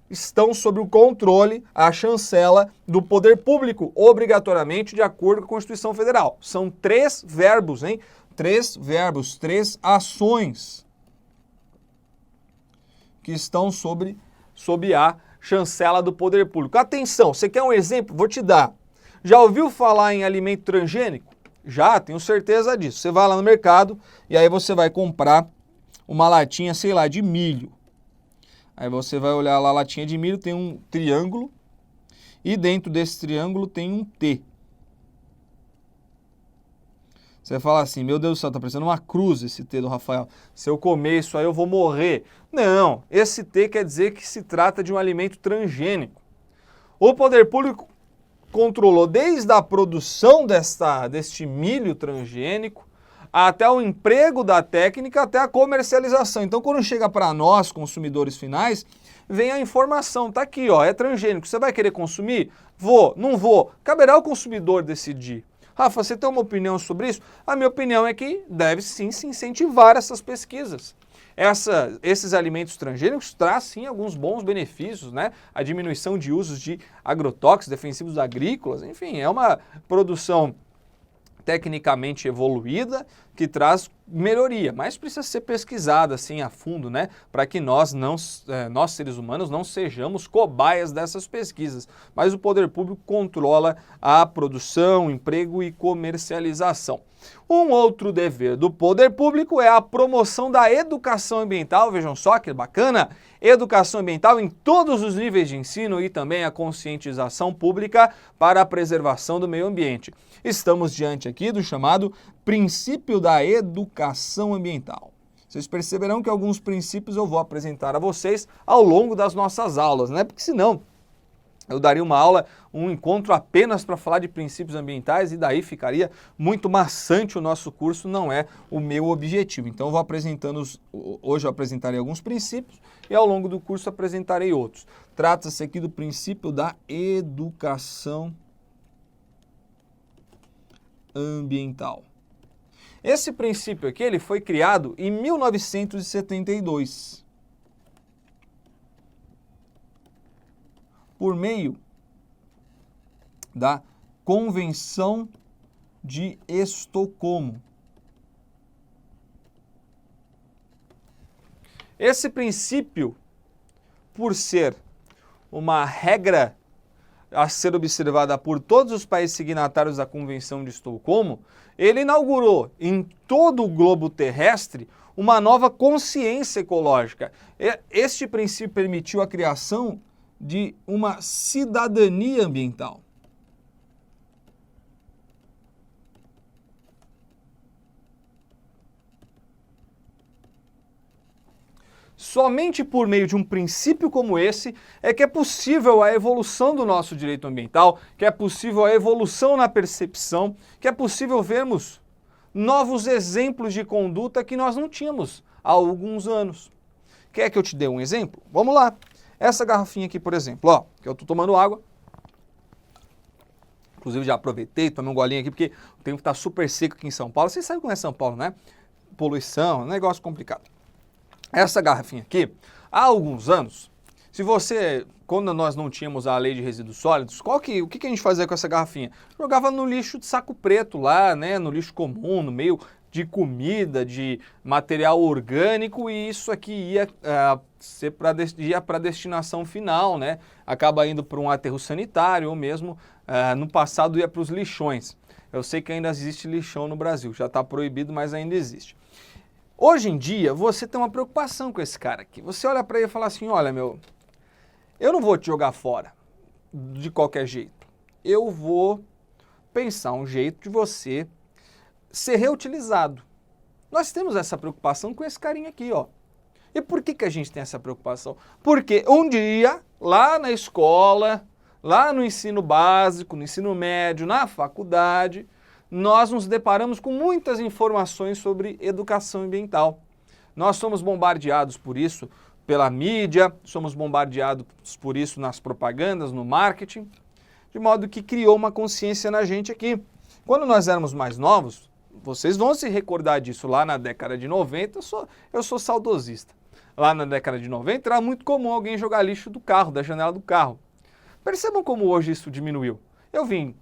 estão sob o controle, a chancela do poder público, obrigatoriamente de acordo com a Constituição Federal. São três verbos, hein? Três verbos, três ações que estão sob a chancela do poder público. Atenção, você quer um exemplo? Vou te dar. Já ouviu falar em alimento transgênico? Já, tenho certeza disso. Você vai lá no mercado e aí você vai comprar uma latinha, sei lá, de milho. Aí você vai olhar lá a latinha de milho, tem um triângulo e dentro desse triângulo tem um T. Você fala assim, meu Deus do céu, tá parecendo uma cruz esse T do Rafael. Se eu comer isso aí eu vou morrer. Não, esse T quer dizer que se trata de um alimento transgênico. O poder público controlou desde a produção deste milho transgênico até o emprego da técnica, até a comercialização. Então, quando chega para nós, consumidores finais, vem a informação, tá aqui, ó, é transgênico. Você vai querer consumir? Vou, não vou. Caberá ao consumidor decidir. Rafa, você tem uma opinião sobre isso? A minha opinião é que deve sim se incentivar essas pesquisas. Esses alimentos transgênicos trazem sim alguns bons benefícios, né? A diminuição de usos de agrotóxicos, defensivos agrícolas, enfim, é uma produção tecnicamente evoluída, que traz melhoria, mas precisa ser pesquisada assim a fundo, né, para que nós seres humanos não sejamos cobaias dessas pesquisas. Mas o poder público controla a produção, emprego e comercialização. Um outro dever do poder público é a promoção da educação ambiental, vejam só que bacana, educação ambiental em todos os níveis de ensino e também a conscientização pública para a preservação do meio ambiente. Estamos diante aqui do chamado princípio da educação ambiental. Vocês perceberão que alguns princípios eu vou apresentar a vocês ao longo das nossas aulas, né? Porque senão eu daria uma aula, um encontro apenas para falar de princípios ambientais e daí ficaria muito maçante o nosso curso, não é o meu objetivo. Então eu vou apresentando, hoje eu apresentarei alguns princípios e ao longo do curso apresentarei outros. Trata-se aqui do princípio da educação ambiental. Esse princípio aqui ele foi criado em 1972. Por meio da Convenção de Estocolmo. Esse princípio, por ser uma regra a ser observada por todos os países signatários da Convenção de Estocolmo, ele inaugurou em todo o globo terrestre uma nova consciência ecológica. Este princípio permitiu a criação de uma cidadania ambiental. Somente por meio de um princípio como esse é que é possível a evolução do nosso direito ambiental, que é possível a evolução na percepção, que é possível vermos novos exemplos de conduta que nós não tínhamos há alguns anos. Quer que eu te dê um exemplo? Vamos lá. Essa garrafinha aqui, por exemplo, ó, que eu estou tomando água. Inclusive já aproveitei, tomei um golinho aqui, porque o tempo está super seco aqui em São Paulo. Vocês sabem como é São Paulo, né? Poluição, negócio complicado. Essa garrafinha aqui, há alguns anos, quando nós não tínhamos a lei de resíduos sólidos, o que a gente fazia com essa garrafinha? Jogava no lixo de saco preto lá, né? No lixo comum, no meio de comida, de material orgânico, e isso aqui ia para a destinação final, né? Acaba indo para um aterro sanitário ou mesmo, no passado, ia para os lixões. Eu sei que ainda existe lixão no Brasil, já está proibido, mas ainda existe. Hoje em dia, você tem uma preocupação com esse cara aqui. Você olha para ele e fala assim, olha, eu não vou te jogar fora de qualquer jeito. Eu vou pensar um jeito de você ser reutilizado. Nós temos essa preocupação com esse carinha aqui, ó. E por que a gente tem essa preocupação? Porque um dia, lá na escola, lá no ensino básico, no ensino médio, na faculdade, nós nos deparamos com muitas informações sobre educação ambiental. Nós somos bombardeados por isso pela mídia, somos bombardeados por isso nas propagandas, no marketing, de modo que criou uma consciência na gente aqui. Quando nós éramos mais novos, vocês vão se recordar disso, lá na década de 90, eu sou saudosista. Lá na década de 90 era muito comum alguém jogar lixo do carro, da janela do carro. Percebam como hoje isso diminuiu. Eu vim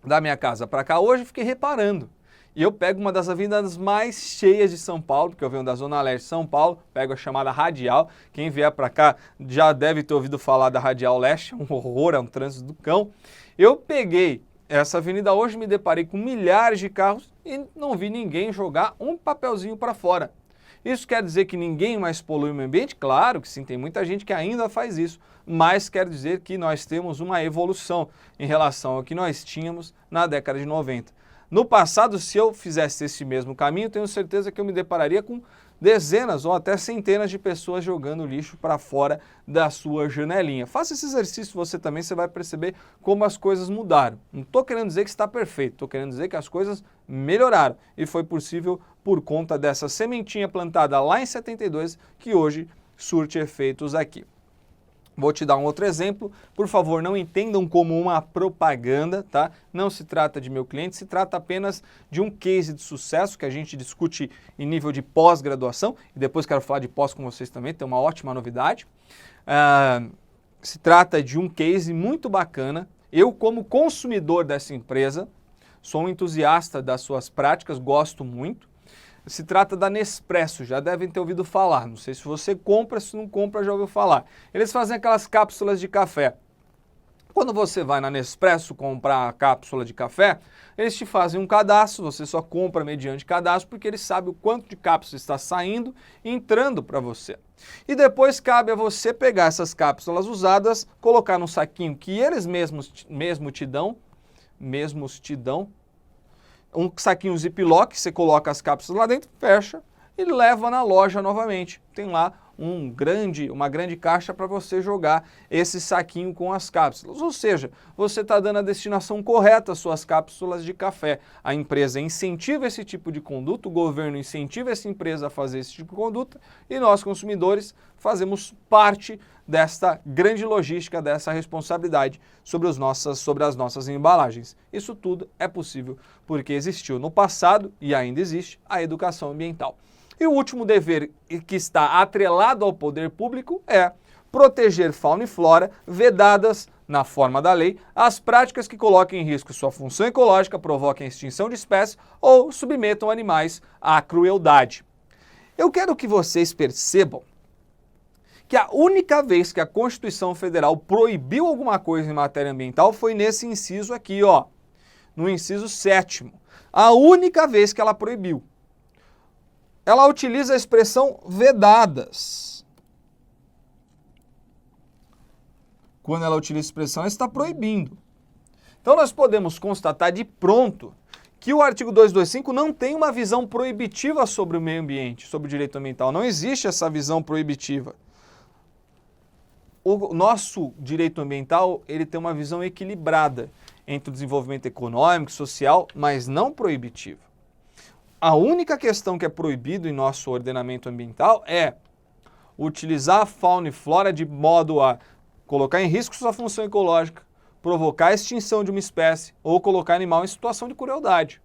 da minha casa para cá hoje, fiquei reparando. E eu pego uma das avenidas mais cheias de São Paulo, porque eu venho da Zona Leste de São Paulo, pego a chamada Radial. Quem vier para cá já deve ter ouvido falar da Radial Leste, é um horror, é um trânsito do cão. Eu peguei essa avenida hoje, me deparei com milhares de carros e não vi ninguém jogar um papelzinho para fora. Isso quer dizer que ninguém mais polui o meio ambiente? Claro que sim, tem muita gente que ainda faz isso, mas quer dizer que nós temos uma evolução em relação ao que nós tínhamos na década de 90. No passado, se eu fizesse esse mesmo caminho, tenho certeza que eu me depararia com dezenas ou até centenas de pessoas jogando lixo para fora da sua janelinha. Faça esse exercício você também, você vai perceber como as coisas mudaram. Não estou querendo dizer que está perfeito, estou querendo dizer que as coisas melhoraram e foi possível por conta dessa sementinha plantada lá em 72 que hoje surte efeitos aqui. Vou te dar um outro exemplo, por favor, não entendam como uma propaganda, tá? Não se trata de meu cliente, se trata apenas de um case de sucesso que a gente discute em nível de pós-graduação, e depois quero falar de pós com vocês também, tem uma ótima novidade. Se trata de um case muito bacana, eu como consumidor dessa empresa, sou um entusiasta das suas práticas, gosto muito. Se trata da Nespresso, já devem ter ouvido falar, não sei se você compra, se não compra já ouviu falar. Eles fazem aquelas cápsulas de café. Quando você vai na Nespresso comprar a cápsula de café, eles te fazem um cadastro, você só compra mediante cadastro, porque eles sabem o quanto de cápsula está saindo e entrando para você. E depois cabe a você pegar essas cápsulas usadas, colocar num saquinho que eles mesmos te dão, um saquinho Ziploc, você coloca as cápsulas lá dentro, fecha e leva na loja novamente. Tem lá uma grande caixa para você jogar esse saquinho com as cápsulas. Ou seja, você está dando a destinação correta às suas cápsulas de café. A empresa incentiva esse tipo de conduta, o governo incentiva essa empresa a fazer esse tipo de conduta e nós, consumidores, fazemos parte desta grande logística, dessa responsabilidade sobre as nossas embalagens. Isso tudo é possível porque existiu no passado e ainda existe a educação ambiental. E o último dever que está atrelado ao poder público é proteger fauna e flora, vedadas, na forma da lei, as práticas que coloquem em risco sua função ecológica, provoquem a extinção de espécies ou submetam animais à crueldade. Eu quero que vocês percebam que a única vez que a Constituição Federal proibiu alguma coisa em matéria ambiental foi nesse inciso aqui, ó, no inciso 7º. A única vez que ela proibiu. Ela utiliza a expressão vedadas. Quando ela utiliza a expressão, ela está proibindo. Então nós podemos constatar de pronto que o artigo 225 não tem uma visão proibitiva sobre o meio ambiente, sobre o direito ambiental. Não existe essa visão proibitiva. O nosso direito ambiental, ele tem uma visão equilibrada entre o desenvolvimento econômico, social, mas não proibitiva. A única questão que é proibido em nosso ordenamento ambiental é utilizar a fauna e flora de modo a colocar em risco sua função ecológica, provocar a extinção de uma espécie ou colocar animal em situação de crueldade.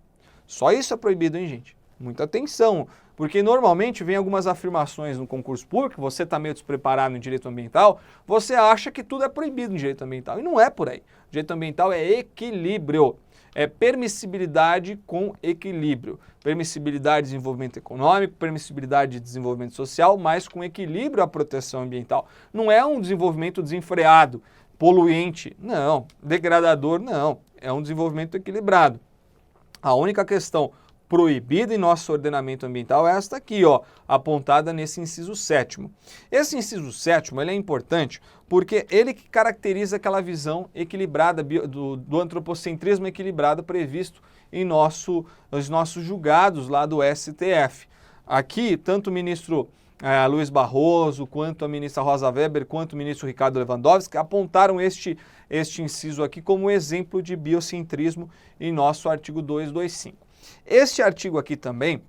Só isso é proibido, hein, gente? Muita atenção, porque normalmente vem algumas afirmações no concurso público, você está meio despreparado em direito ambiental, você acha que tudo é proibido em direito ambiental, e não é por aí. O direito ambiental é equilíbrio. É permissibilidade com equilíbrio. Permissibilidade de desenvolvimento econômico, permissibilidade de desenvolvimento social, mas com equilíbrio à proteção ambiental. Não é um desenvolvimento desenfreado, poluente, não. Degradador, não. É um desenvolvimento equilibrado. A única questão proibida em nosso ordenamento ambiental é esta aqui, ó, apontada nesse inciso 7º. Esse inciso 7º, ele é importante porque ele que caracteriza aquela visão equilibrada, do antropocentrismo equilibrado previsto em nos nossos julgados lá do STF. Aqui, tanto o ministro Luiz Barroso, quanto a ministra Rosa Weber, quanto o ministro Ricardo Lewandowski apontaram este inciso aqui como exemplo de biocentrismo em nosso artigo 225. Este artigo aqui também,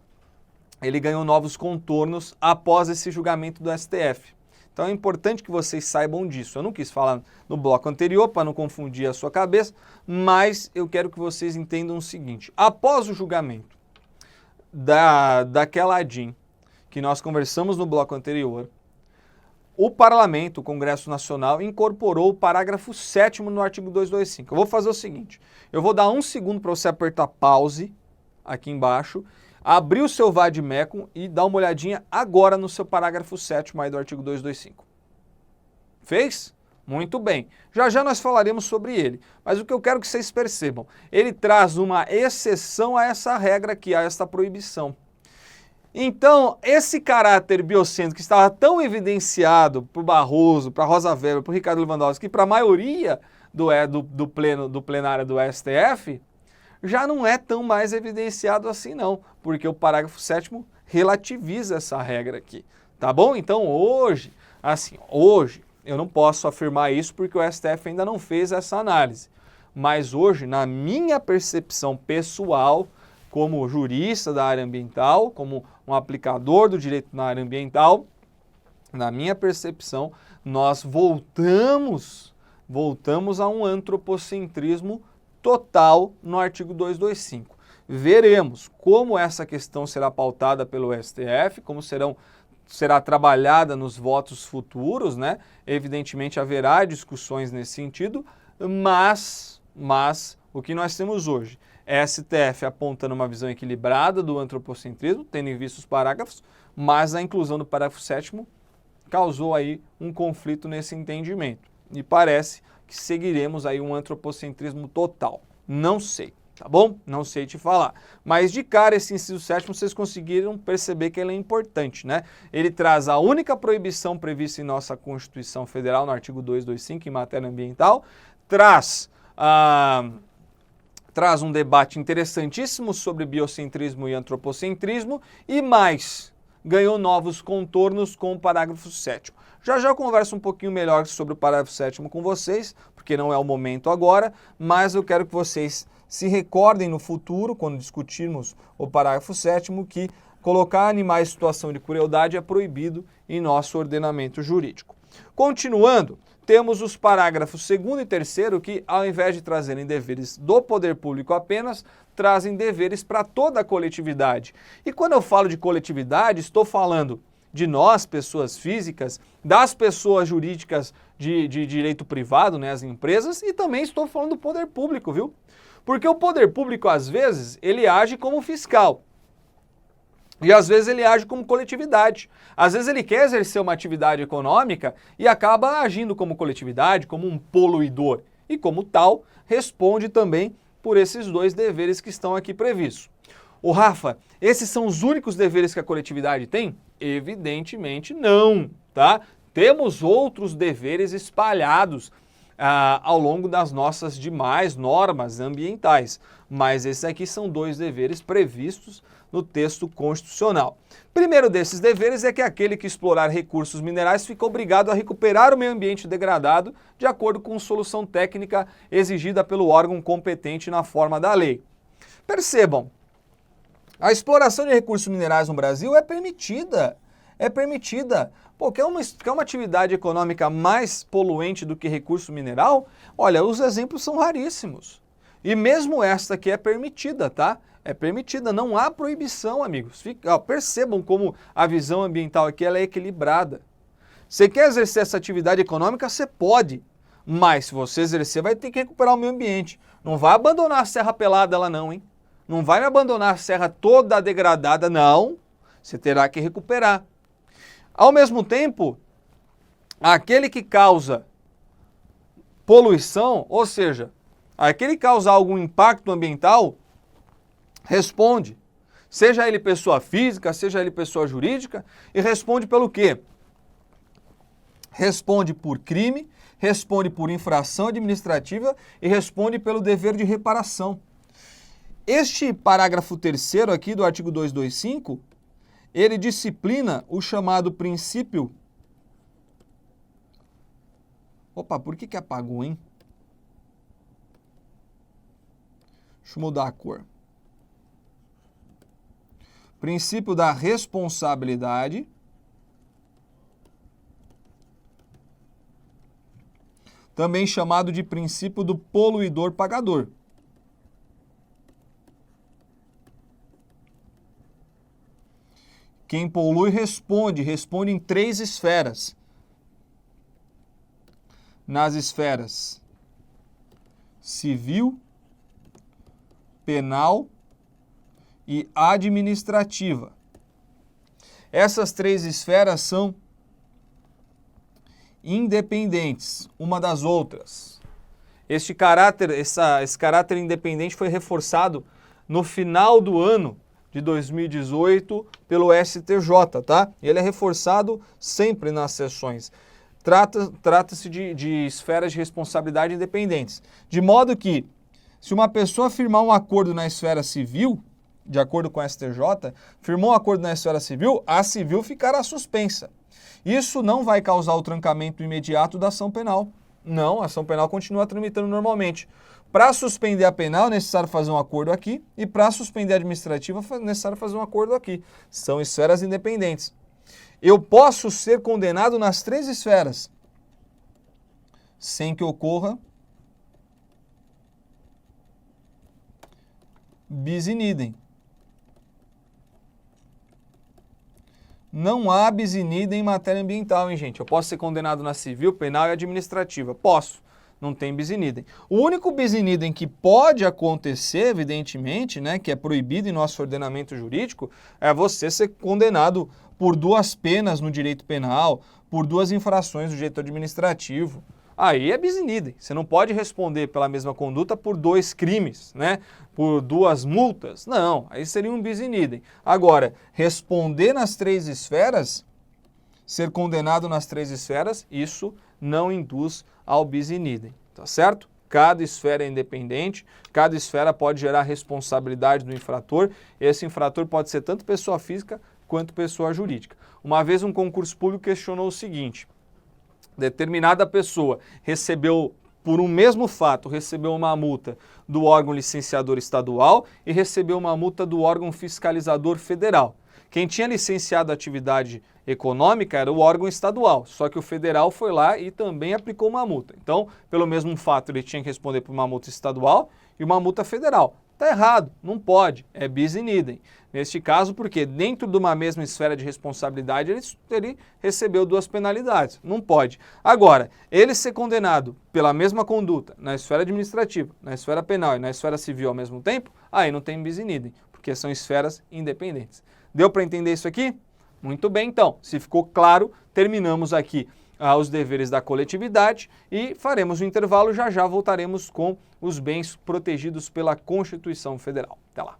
ele ganhou novos contornos após esse julgamento do STF. Então é importante que vocês saibam disso. Eu não quis falar no bloco anterior para não confundir a sua cabeça, mas eu quero que vocês entendam o seguinte. Após o julgamento daquela ADIM, que nós conversamos no bloco anterior, o Parlamento, o Congresso Nacional, incorporou o parágrafo 7º no artigo 225. Eu vou fazer o seguinte, eu vou dar um segundo para você apertar pause aqui embaixo, abrir o seu Vademecum e dar uma olhadinha agora no seu parágrafo 7º aí do artigo 225. Fez? Muito bem. Já já nós falaremos sobre ele, mas o que eu quero que vocês percebam, ele traz uma exceção a essa regra aqui, a essa proibição. Então, esse caráter biocêntrico que estava tão evidenciado para o Barroso, para a Rosa Weber, para o Ricardo Lewandowski e para a maioria do plenário do STF, já não é tão mais evidenciado assim não, porque o parágrafo 7º relativiza essa regra aqui, tá bom? Então hoje eu não posso afirmar isso porque o STF ainda não fez essa análise, mas hoje, na minha percepção pessoal, como jurista da área ambiental, como um aplicador do direito na área ambiental, na minha percepção, nós voltamos a um antropocentrismo total no artigo 225. Veremos como essa questão será pautada pelo STF, como será trabalhada nos votos futuros, né? Evidentemente haverá discussões nesse sentido, mas o que nós temos hoje STF apontando uma visão equilibrada do antropocentrismo, tendo em vista os parágrafos, mas a inclusão do parágrafo 7º causou aí um conflito nesse entendimento. E parece que seguiremos aí um antropocentrismo total. Não sei, tá bom? Não sei te falar. Mas de cara esse inciso 7º vocês conseguiram perceber que ele é importante, né? Ele traz a única proibição prevista em nossa Constituição Federal, no artigo 225, em matéria ambiental, traz um debate interessantíssimo sobre biocentrismo e antropocentrismo e mais, ganhou novos contornos com o parágrafo 7º. Já eu converso um pouquinho melhor sobre o parágrafo 7º com vocês, porque não é o momento agora, mas eu quero que vocês se recordem no futuro, quando discutirmos o parágrafo 7º, que colocar animais em situação de crueldade é proibido em nosso ordenamento jurídico. Continuando, temos os parágrafos 2º e 3º que, ao invés de trazerem deveres do poder público apenas, trazem deveres para toda a coletividade. E quando eu falo de coletividade, estou falando de nós, pessoas físicas, das pessoas jurídicas de direito privado, né, as empresas, e também estou falando do poder público, viu? Porque o poder público, às vezes, ele age como fiscal. E às vezes ele age como coletividade. Às vezes ele quer exercer uma atividade econômica e acaba agindo como coletividade, como um poluidor. E como tal, responde também por esses dois deveres que estão aqui previstos. Ô Rafa, esses são os únicos deveres que a coletividade tem? Evidentemente não, tá? Temos outros deveres espalhados ao longo das nossas demais normas ambientais, mas esses aqui são dois deveres previstos no texto constitucional. Primeiro desses deveres é que aquele que explorar recursos minerais fica obrigado a recuperar o meio ambiente degradado de acordo com solução técnica exigida pelo órgão competente na forma da lei. Percebam, a exploração de recursos minerais no Brasil é permitida. Pô, quer uma atividade econômica mais poluente do que recurso mineral? Olha, os exemplos são raríssimos. E mesmo esta que é permitida, tá? É permitida, não há proibição, amigos. Percebam como a visão ambiental aqui ela é equilibrada. Você quer exercer essa atividade econômica? Você pode. Mas se você exercer, vai ter que recuperar o meio ambiente. Não vai abandonar a serra pelada lá não, hein? Não vai abandonar a serra toda degradada, não. Você terá que recuperar. Ao mesmo tempo, aquele que causa poluição, ou seja, aquele que causa algum impacto ambiental, responde. Seja ele pessoa física, seja ele pessoa jurídica, e responde pelo quê? Responde por crime, responde por infração administrativa e responde pelo dever de reparação. Este parágrafo 3º aqui do artigo 225, ele disciplina o chamado princípio... Opa, por que apagou, hein? Deixa eu mudar a cor. Princípio da responsabilidade, também chamado de princípio do poluidor pagador. Quem polui responde em 3 esferas. Nas esferas civil, penal e administrativa. Essas 3 esferas são independentes uma das outras. Esse caráter independente foi reforçado no final do ano de 2018 pelo STJ, tá? Ele é reforçado sempre nas sessões. Trata-se de esferas de responsabilidade independentes. De modo que, se uma pessoa firmar um acordo na esfera civil, de acordo com o STJ, firmou um acordo na esfera civil, a civil ficará suspensa. Isso não vai causar o trancamento imediato da ação penal. Não, a ação penal continua tramitando normalmente. Para suspender a penal é necessário fazer um acordo aqui e para suspender a administrativa é necessário fazer um acordo aqui. São esferas independentes. Eu posso ser condenado nas 3 esferas sem que ocorra bis in idem. Não há bis in idem em matéria ambiental, hein, gente? Eu posso ser condenado na civil, penal e administrativa. Posso. não tem bis in idem. O único bis in idem que pode acontecer, evidentemente, né, que é proibido em nosso ordenamento jurídico, é você ser condenado por 2 penas no direito penal, por 2 infrações no direito administrativo. Aí é bis in idem. Você não pode responder pela mesma conduta por 2 crimes, né? Por 2 multas. Não, aí seria um bis in idem. Agora, responder nas 3 esferas, ser condenado nas 3 esferas, isso não induz ao bis in idem, tá certo? Cada esfera é independente, cada esfera pode gerar responsabilidade do infrator. Esse infrator pode ser tanto pessoa física quanto pessoa jurídica. Uma vez um concurso público questionou o seguinte: determinada pessoa recebeu, por um mesmo fato, recebeu uma multa do órgão licenciador estadual e recebeu uma multa do órgão fiscalizador federal. Quem tinha licenciado a atividade econômica era o órgão estadual, só que o federal foi lá e também aplicou uma multa. Então, pelo mesmo fato, ele tinha que responder por uma multa estadual e uma multa federal. Está errado, não pode, é bis in idem. Neste caso, porque dentro de uma mesma esfera de responsabilidade, ele recebeu 2 penalidades, não pode. Agora, ele ser condenado pela mesma conduta na esfera administrativa, na esfera penal e na esfera civil ao mesmo tempo, aí não tem bis in idem, porque são esferas independentes. Deu para entender isso aqui? Muito bem, então. Se ficou claro, terminamos aqui os deveres da coletividade e faremos um intervalo. Já já voltaremos com os bens protegidos pela Constituição Federal. Até lá.